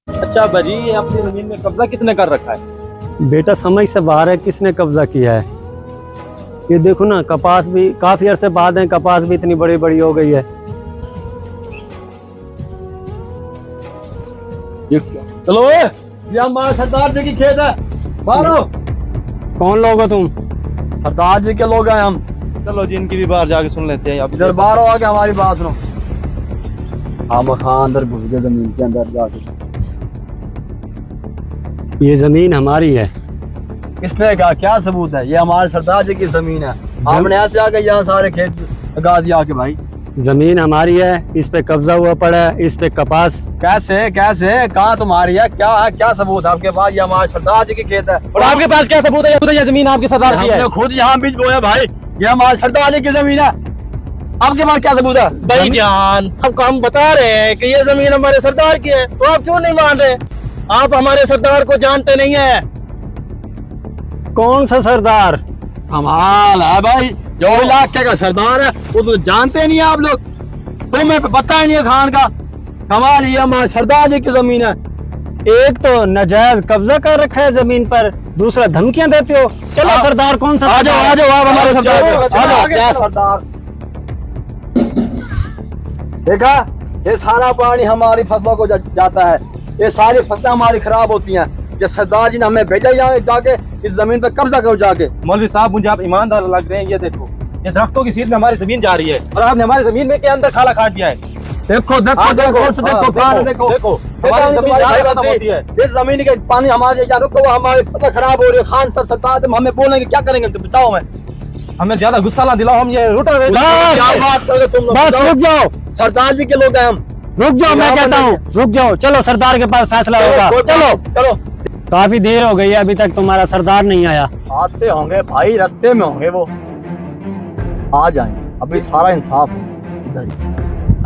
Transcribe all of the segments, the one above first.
अच्छा बजी, ये अपनी जमीन में कब्जा किसने कर रखा है? बेटा समझ से बाहर है, किसने कब्जा किया है। ये देखो ना, कपास भी काफी अरसे बाद है, कपास भी इतनी बड़ी बड़ी हो गई है। चलो ये हमारे सरदार जी की खेत है, बाहर आओ। कौन लोग हो तुम? सरदार जी के लोग हैं हम। चलो जी इनकी भी बाहर जाके सुन लेते हैं। इधर बाहर आके हमारी बात सुनो। हम खां अंदर घुस गए जमीन के अंदर जाके। ये जमीन हमारी है। किसने कहा? क्या सबूत है? ये हमारे सरदार जी की जमीन है। हमने ऐसे आके यहाँ सारे खेत लगा दिया के भाई। जमीन हमारी है, इस पे कब्जा हुआ पड़ा है, इस पे कपास। कैसे कैसे? कहाँ तुम्हारी है? क्या है? क्या सबूत है आपके पास? ये हमारे सरदार जी की खेत है। और आपके पास क्या सबूत है? ये जमीन आपके सरदार की है। हमने खुद यहाँ बीज बोया भाई। ये हमारे सरदार जी की जमीन है। आपके पास क्या सबूत है? भाईजान, आपको हम बता रहे हैं कि ये जमीन हमारे सरदार की है, तो आप क्यों नहीं मान रहे? आप हमारे सरदार को जानते नहीं है। कौन सा सरदार? कमाल है भाई, जो इलाके का सरदार है वो तो जानते नहीं है आप लोग। तुम्हें पता ही नहीं है खान का। कमाल, ये हमारे सरदार जी की जमीन है। एक तो नाजायज कब्जा कर रखा है जमीन पर, दूसरा धमकियां देते हो। चलो सरदार कौन सा? आ जाओ आ जाओ, आप हमारे सरदार चलो, आ जाओ। क्या सरदार? देखा, ये सारा पानी हमारी फसलों को जाता है। ये सारी फसलें हमारी खराब होती हैं। ये सरदार जी ने हमें भेजा यहाँ जाके इस जमीन पर कब्जा करो जाके। मौलवी साहब, मुझे आप ईमानदार लग रहे हैं। ये देखो, ये दरख्तों की सीध में हमारी जमीन जा रही है और आपने हमारी जमीन में के अंदर खाला काट दिया है। देखो देखो देखो देखो देखो देखो, हमारी जमीन यहाँ खत्म होती है। इस जमीन के पानी हमारे यहाँ रुको, हमारी फसल खराब हो रही है। खान सब सरदार हमें बोलेंगे, क्या करेंगे? तुम बताओ। हमें ज्यादा गुस्सा ना दिलाओ, हम ये रूटर क्या बात करोगे तुम लोग? बस रुक जाओ, सरदार जी के लोग हैं हम। रुक जाओ, मैं कहता हूँ रुक जाओ। चलो सरदार के पास फैसला होगा। चलो चलो। काफी देर हो गई है, अभी तक तुम्हारा सरदार नहीं आया। आते होंगे भाई, रास्ते में होंगे वो। आ जाएंगे, अभी सारा इंसाफ हो इधर ही।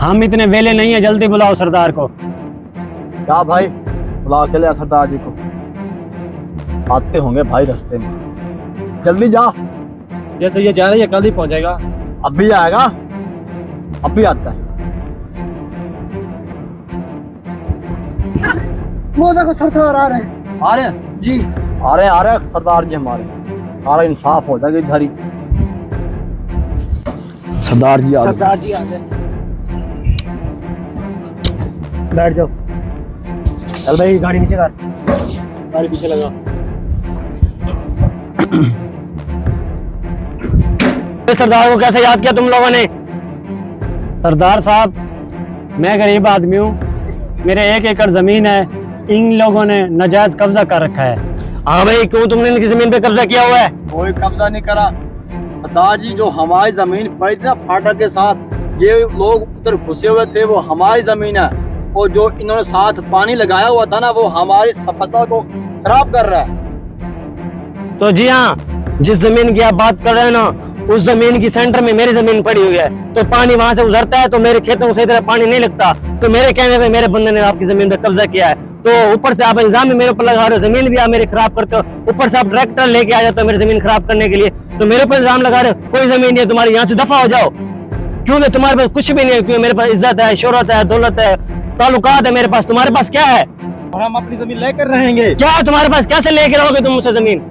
हम इतने वेले नहीं है, जल्दी बुलाओ सरदार को। क्या भाई, बुला के ले सरदार जी को। आते होंगे भाई रास्ते में, जल्दी जा। जैसे ये जा रही है कल ही पहुंचेगा। अब भी आएगा, अब भी आता है। वो देखो सरदार आ रहे हैं। आ रहे हैं जी, आ रहे हैं सरदार जी हमारे। सारा इंसाफ हो जाएगा इधर ही। सरदार जी आ सरदार जी आ गए। बैठ जाओ। चल भाई, गाड़ी नीचे कर, गाड़ी पीछे लगा। सरदार को कैसे याद किया तुम लोगों ने? सरदार साहब, मैं गरीब आदमी हूँ, मेरे 1 एकड़ जमीन है, इन लोगों ने नाजायज कब्जा कर रखा है। हाँ भाई, क्यों तुमने इनकी जमीन पे कब्जा किया हुआ है? कोई कब्जा नहीं करा। सरदार जी जो हमारी जमीन पड़ी थी ना फाटक के साथ, ये लोग उधर घुसे हुए थे, वो हमारी जमीन है। और जो इन्होंने साथ पानी लगाया हुआ था ना, वो हमारी फसल को खराब कर रहा है। तो जी हाँ, जिस जमीन की आप बात कर रहे हैं ना, उस जमीन की सेंटर में मेरी जमीन पड़ी हुई है। तो पानी वहां से गुजरता है तो मेरे खेतों में सही तरह पानी नहीं लगता। तो मेरे कहने पे मेरे बंदे ने आपकी जमीन पे कब्जा किया है। तो ऊपर से आप इल्जाम भी मेरे ऊपर लगा रहे हो, जमीन भी आप मेरी खराब करते हो। ऊपर से आप ट्रैक्टर लेके आ जाते हो मेरी जमीन खराब करने के लिए, तो मेरे ऊपर इल्जाम लगा रहे हो। कोई जमीन नहीं है तुम्हारी, यहाँ से दफा हो जाओ। क्योंकि तुम्हारे पास कुछ भी नहीं है, क्योंकि मेरे पास इज्जत है, शोहरत है, दौलत है, ताल्लुकात है मेरे पास। तुम्हारे पास क्या है? और हम अपनी जमीन लेकर रहेंगे। क्या है तुम्हारे पास? कैसे लेके रहोगे तुम मुझसे जमीन?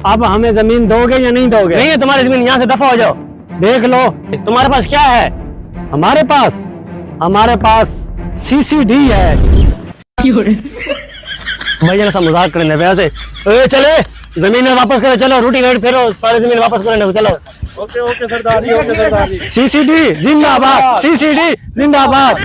अब हमें जमीन दोगे या नहीं दोगे? नहीं है तुम्हारी जमीन, यहाँ से दफा हो जाओ। देख लो, तुम्हारे पास क्या है? हमारे पास CCD है। भैया ऐसा मजाक करने वैसे चले जमीन में वापस करो। चलो रोटी वेट फेरो, सारी जमीन वापस करो। चलो। ओके ओके सरदार जी, ओके सरदार जी। CCD जिंदाबाद, CCD जिंदाबाद।